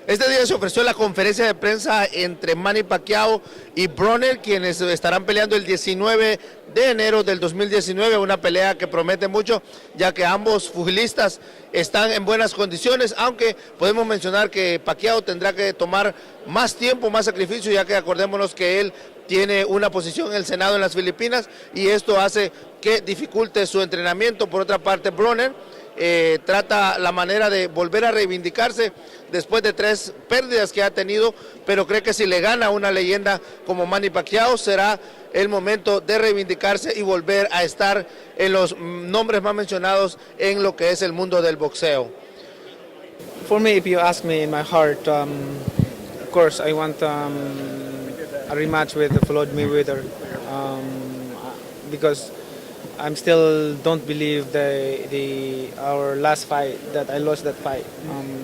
Este día se ofreció la conferencia de prensa entre Manny Pacquiao y Broner, quienes estarán peleando el 19 de enero del 2019, una pelea que promete mucho, ya que ambos pugilistas están en buenas condiciones, aunque podemos mencionar que Pacquiao tendrá que tomar más tiempo, más sacrificio, ya que acordémonos que él tiene una posición en el Senado en las Filipinas y esto hace que dificulte su entrenamiento. Por otra parte, Broner trata la manera de volver a reivindicarse después de 3 pérdidas que ha tenido, pero cree que si le gana a una leyenda como Manny Pacquiao será el momento de reivindicarse y volver a estar en los nombres más mencionados en lo que es el mundo del boxeo. For me, if you ask me in my heart, of course I want a rematch with Floyd Mayweather because I'm still don't believe our last fight that I lost that fight.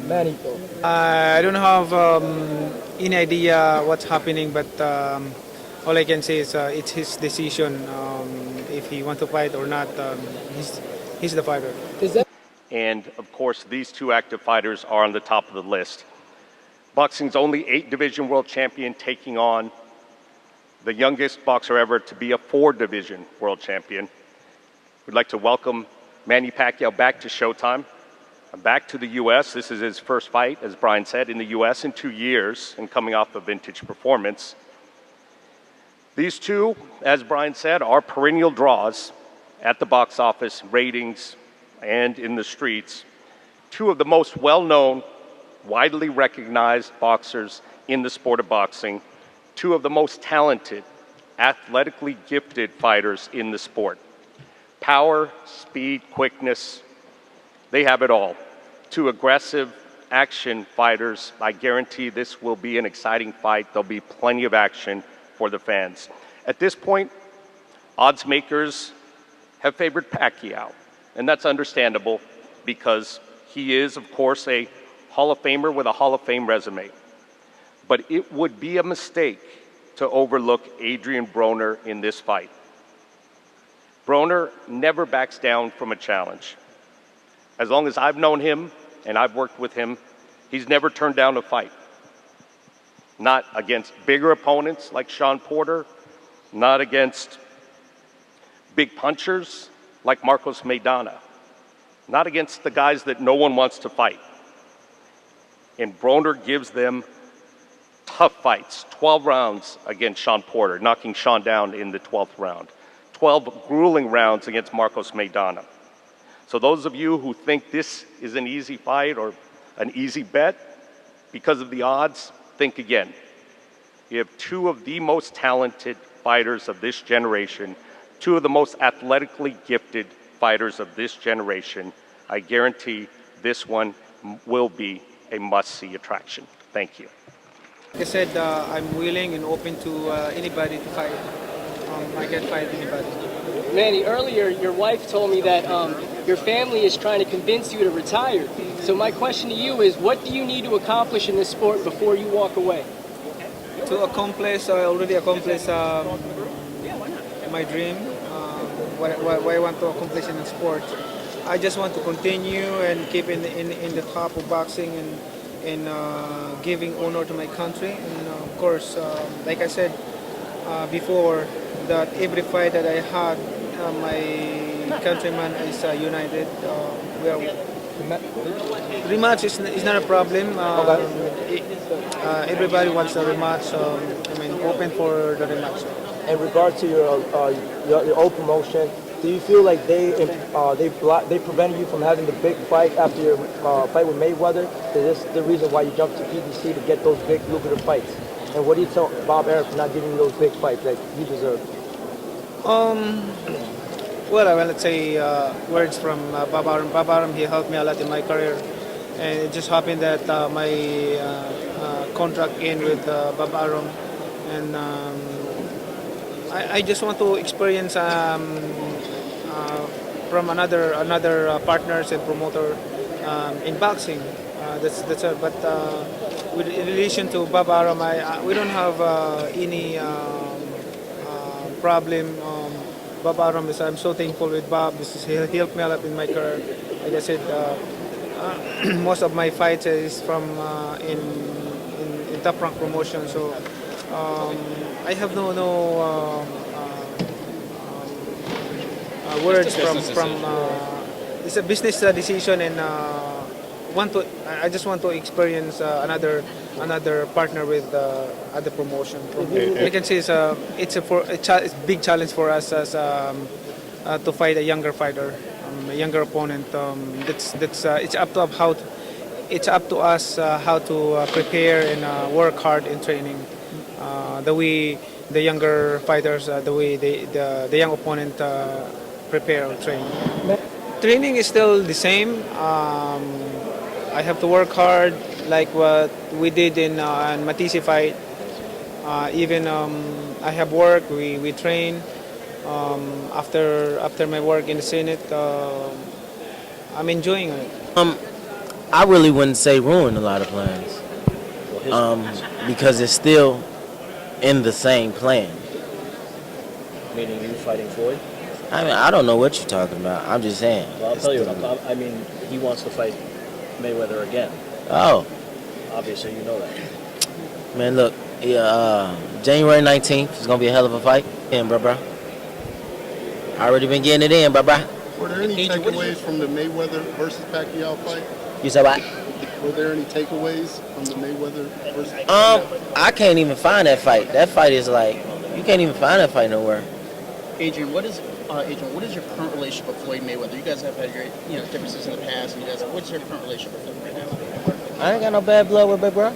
Manny. I don't have any idea what's happening, but all I can say is it's his decision if he wants to fight or not. He's the fighter. And of course, these two active fighters are on the top of the list. Boxing's only 8-division world champion taking on the youngest boxer ever to be a 4-division world champion. We'd like to welcome Manny Pacquiao back to Showtime, back to the U.S. This is his first fight, as Brian said, in the U.S. in 2 years and coming off a vintage performance. These two, as Brian said, are perennial draws at the box office, ratings, and in the streets. Two of the most well-known, widely recognized boxers in the sport of boxing. Two of the most talented, athletically gifted fighters in the sport. Power, speed, quickness, they have it all. Two aggressive action fighters. I guarantee this will be an exciting fight. There'll be plenty of action for the fans. At this point, odds makers have favored Pacquiao, and that's understandable because he is, of course, a Hall of Famer with a Hall of Fame resume. But it would be a mistake to overlook Adrian Broner in this fight. Broner never backs down from a challenge. As long as I've known him and I've worked with him, he's never turned down a fight. Not against bigger opponents like Sean Porter, not against big punchers like Marcos Maidana, not against the guys that no one wants to fight. And Broner gives them tough fights, 12 rounds against Sean Porter, knocking Sean down in the 12th round. 12 grueling rounds against Marcos Maidana. So those of you who think this is an easy fight or an easy bet because of the odds, think again. You have two of the most talented fighters of this generation, two of the most athletically gifted fighters of this generation. I guarantee this one will be a must-see attraction. Thank you. Like I said, I'm willing and open to anybody to fight. I can fight anybody. Manny, earlier your wife told me that your family is trying to convince you to retire. So my question to you is, what do you need to accomplish in this sport before you walk away? To accomplish, I already accomplished my dream, what I want to accomplish in the sport. I just want to continue and keep in the top of boxing and giving honor to my country. And of course, like I said before, that every fight that I had, my countryman is united. Rematch is not a problem. Everybody wants a rematch. Open for the rematch. In regard to your old promotion, do you feel like they prevented you from having the big fight after your fight with Mayweather? Is this the reason why you jumped to PBC to get those big lucrative fights? And what do you tell Bob Arum for not giving you those big fights that you deserve? Well, let's say words from Bob Arum. Bob Arum, he helped me a lot in my career. And it just happened that my contract ended with Bob Arum. And I just want to experience from another partners and promoter in boxing. That's it. But with in relation to Bob Arum, we don't have any problem. Bob Arum I'm so thankful with Bob. He helped me a lot in my career. Like I said, most of my fights is from in top rank promotion. So I have no words from it's a business decision, and I just want to experience another partner with other promotion. I can say it's a big challenge for us as to fight a younger fighter, a younger opponent. It's up to us how to prepare and work hard in training. The way the younger fighters, the way the young opponent prepare or train. Training is still the same. I have to work hard like what we did in Matisi fight. Even I have work, we train. After my work in the Senate, I'm enjoying it. I really wouldn't say ruin a lot of plans, because it's still in the same plan. Meaning you fighting Floyd? I mean, I don't know what you're talking about. I'm just saying. Well, I'll tell you what I mean, he wants to fight Mayweather again. Oh, Obviously, you know that. man, look, January 19th is gonna be a hell of a fight. In, bro. I already been getting it in, bro. Were there any takeaways from the Mayweather versus Pacquiao fight? You said what? Were there any takeaways from the Mayweather versus Pacquiao? I can't even find that fight. That fight is like, you can't even find that fight nowhere. Adrian, what is your current relationship with Floyd Mayweather? You guys have had your differences in the past, and what's your current relationship with him right now? I ain't got no bad blood with Big Bro.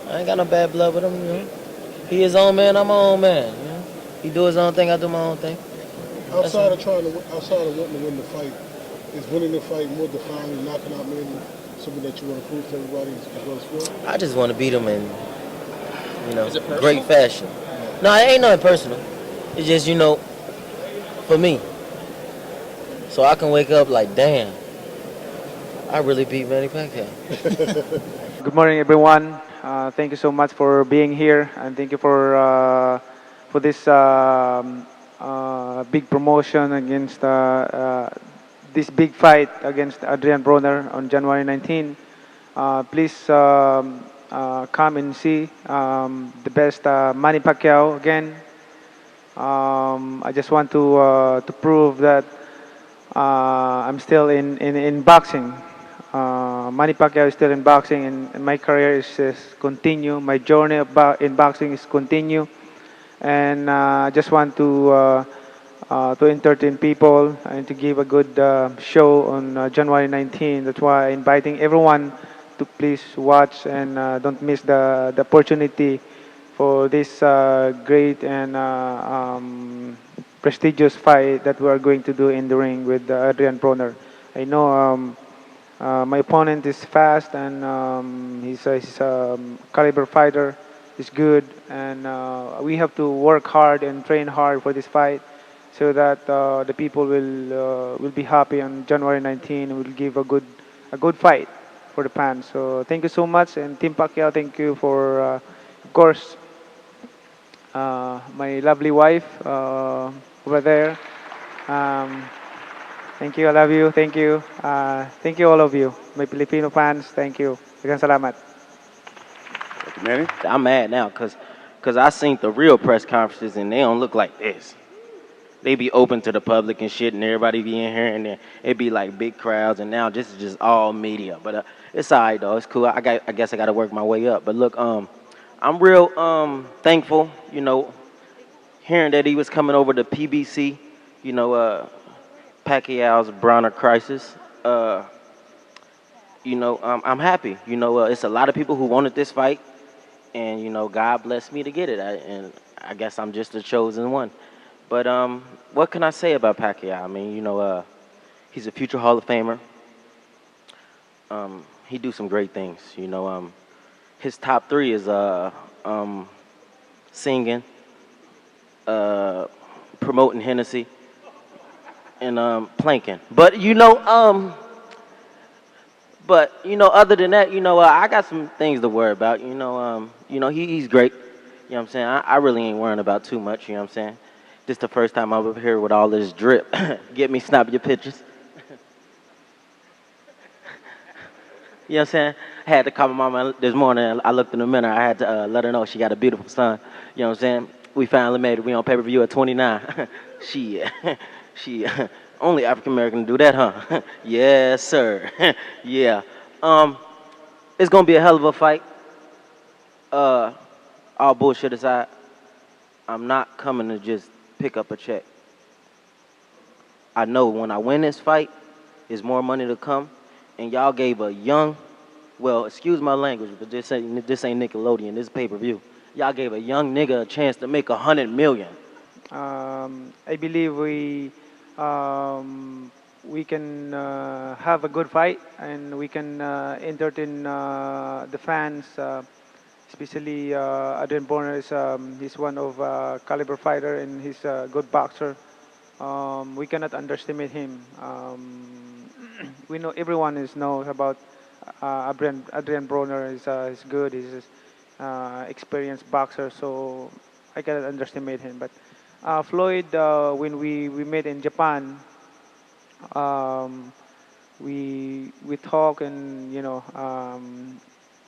I ain't got no bad blood with him, you know. He his own man, I'm my own man. You know? He do his own thing, I do my own thing. Outside of wanting to win the fight, is winning the fight more defining, knocking out Manny, something that you want to prove to everybody as well as Floyd? I just want to beat him in, Is it personal? great fashion. No, it ain't nothing personal. It's just, for me. So I can wake up like, damn, I really beat Manny Pacquiao. Good morning, everyone. Thank you so much for being here, and thank you for this big promotion against this big fight against Adrian Broner on January 19. Please come and see the best Manny Pacquiao again. I just want to prove that I'm still in boxing. Manny Pacquiao is still in boxing, and my career is continue. My journey in boxing is continue, and I just want to entertain people and to give a good show on January 19. That's why I'm inviting everyone to please watch and don't miss the opportunity for this great and prestigious fight that we are going to do in the ring with Adrian Broner. I know my opponent is fast, and he's a caliber fighter. He's good, and we have to work hard and train hard for this fight, so that the people will be happy on January 19. Will give a good fight for the fans. So thank you so much, and Team Pacquiao, thank you for, of course, my lovely wife over there. Thank you, I love you. Thank you. Thank you, all of you. My Filipino fans, thank you. Daghang salamat. Manny? I'm mad now because I seen the real press conferences and they don't look like this. They be open to the public and shit, and everybody be in here, and then it be like big crowds, and now this is just all media. But it's all right, though. It's cool. I guess I got to work my way up. But look, I'm real thankful, hearing that he was coming over to PBC, Pacquiao's Broner crisis. I'm happy. It's a lot of people who wanted this fight, and God blessed me to get it. And I guess I'm just the chosen one. But what can I say about Pacquiao? I mean, he's a future Hall of Famer. He do some great things. His top three is singing, promoting Hennessy, and planking. But other than that, I got some things to worry about. He's great. You know what I'm saying? I really ain't worrying about too much. You know what I'm saying? This the first time I'm up here with all this drip. Get me, snap your pictures. You know what I'm saying? I had to call my mama this morning. I looked in the mirror. I had to let her know she got a beautiful son. You know what I'm saying? We finally made it. We on pay-per-view at 29. she, she, only African American do that, huh? Yes, sir. Yeah. It's gonna be a hell of a fight. Uh, all bullshit aside, I'm not coming to just pick up a check. I know when I win this fight, there's more money to come. And y'all gave a young, well, excuse my language, but this ain't Nickelodeon. This is pay-per-view. Y'all gave a young nigga a chance to make 100 million. I believe we can have a good fight and we can entertain the fans. Especially Adrian Broner is he's one of caliber fighter and he's a good boxer. We cannot underestimate him. We know everyone knows about Adrian Broner is good. He's experienced boxer, so I cannot underestimate him. But Floyd, when we met in Japan, um, we talk and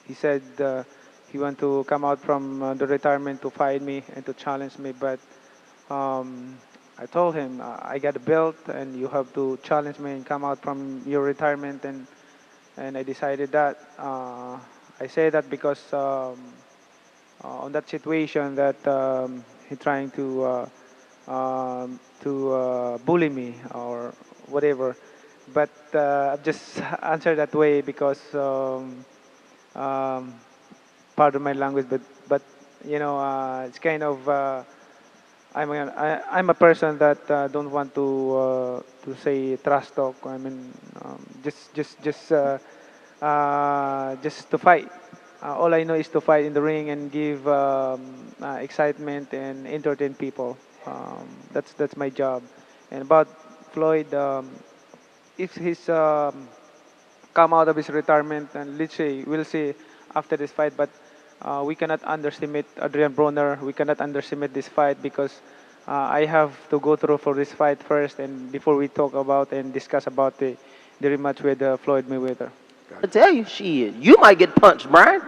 he said he want to come out from the retirement to fight me and to challenge me, but um, I told him I got a belt and you have to challenge me and come out from your retirement, and I decided that I say that because on that situation that he trying to bully me or whatever. But I've just answered that way because um, pardon my language, but it's kind of I'm a person that don't want to say trash talk. I mean, just to fight. All I know is to fight in the ring and give excitement and entertain people. That's my job. And about Floyd, if he's come out of his retirement, and let's say we'll see after this fight, but we cannot underestimate Adrian Broner. We cannot underestimate this fight because I have to go through for this fight first, and before we talk about and discuss about the rematch with Floyd Mayweather. I tell you, shit, you might get punched, Brian.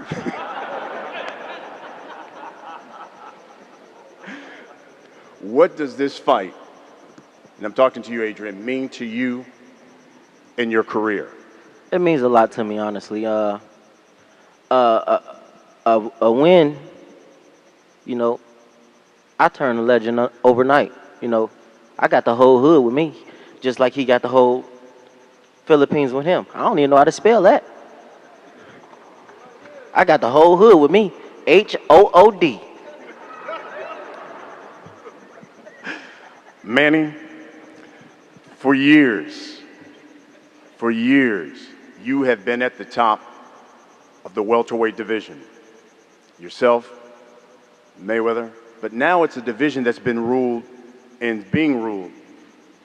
What does this fight, and I'm talking to you, Adrian, mean to you in your career? It means a lot to me, honestly. A win, you know, I turned a legend overnight. You know, I got the whole hood with me, just like he got the whole Philippines with him. I don't even know how to spell that. I got the whole hood with me. HOOD. Manny, for years, you have been at the top of the welterweight division. Yourself, Mayweather, but now it's a division that's been ruled and being ruled.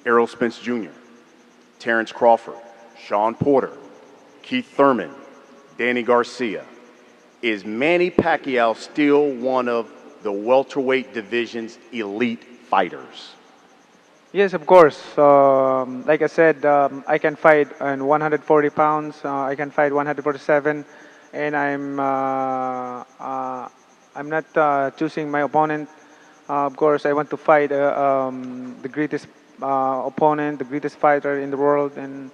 Errol Spence Jr., Terrence Crawford, Sean Porter, Keith Thurman, Danny Garcia. Is Manny Pacquiao still one of the welterweight division's elite fighters? Yes, of course. Like I said, I can fight in 140 pounds. I can fight 147, and I'm not choosing my opponent. Of course, I want to fight the greatest opponent, the greatest fighter in the world, and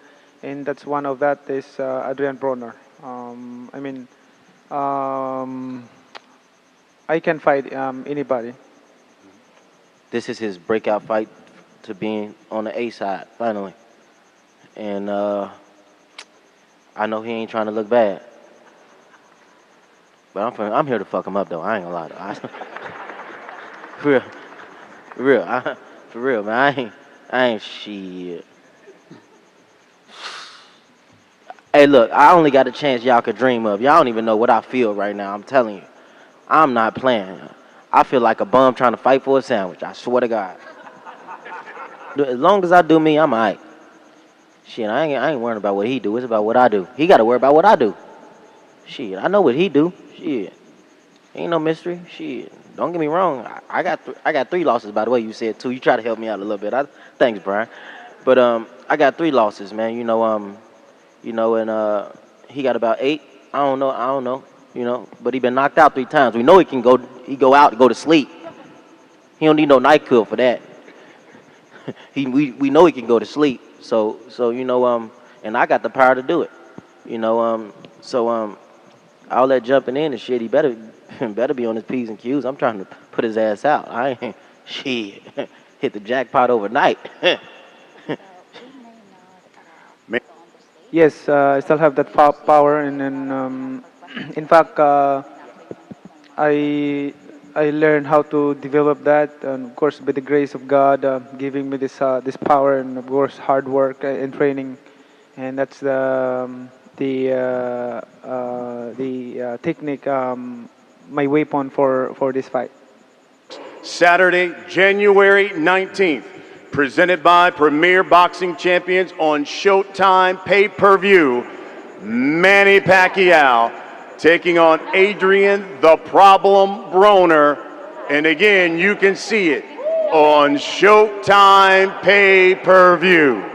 that's one of that is Adrian Broner. I mean, I can fight anybody. This is his breakout fight to being on the A side, finally. And I know he ain't trying to look bad. But I'm here to fuck him up, though. I ain't gonna lie to you. For real. For real, man. I ain't shit. Hey, look, I only got a chance y'all could dream of. Y'all don't even know what I feel right now. I'm telling you. I'm not playing. I feel like a bum trying to fight for a sandwich. I swear to God. As long as I do me, I'm all right. Shit, I ain't worrying about what he do. It's about what I do. He got to worry about what I do. Shit, I know what he do. Shit, ain't no mystery. Shit, don't get me wrong. I got 3 losses, by the way. You said 2. You try to help me out a little bit. Thanks, Brian. But I got 3 losses, man. And He got about 8. I don't know. You know, but he been knocked out 3 times. We know he can go. He go out and go to sleep. He don't need no NyQuil for that. We know he can go to sleep. So you know and I got the power to do it. You know all that jumping in and shit. He better be on his P's and Q's. I'm trying to put his ass out. I ain't shit hit the jackpot overnight. Yes, I still have that power, and then in fact, I learned how to develop that, and of course, by the grace of God, giving me this power, and of course, hard work and training, and that's the technique, my weapon for this fight. Saturday, January 19th, presented by Premier Boxing Champions on Showtime pay-per-view, Manny Pacquiao taking on Adrian the Problem Broner. And again, you can see it on Showtime pay-per-view.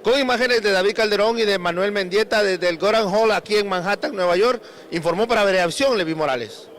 Con imágenes de David Calderón y de Manuel Mendieta desde el Goran Hall aquí en Manhattan, Nueva York, informó para Venevisión Levi Morales.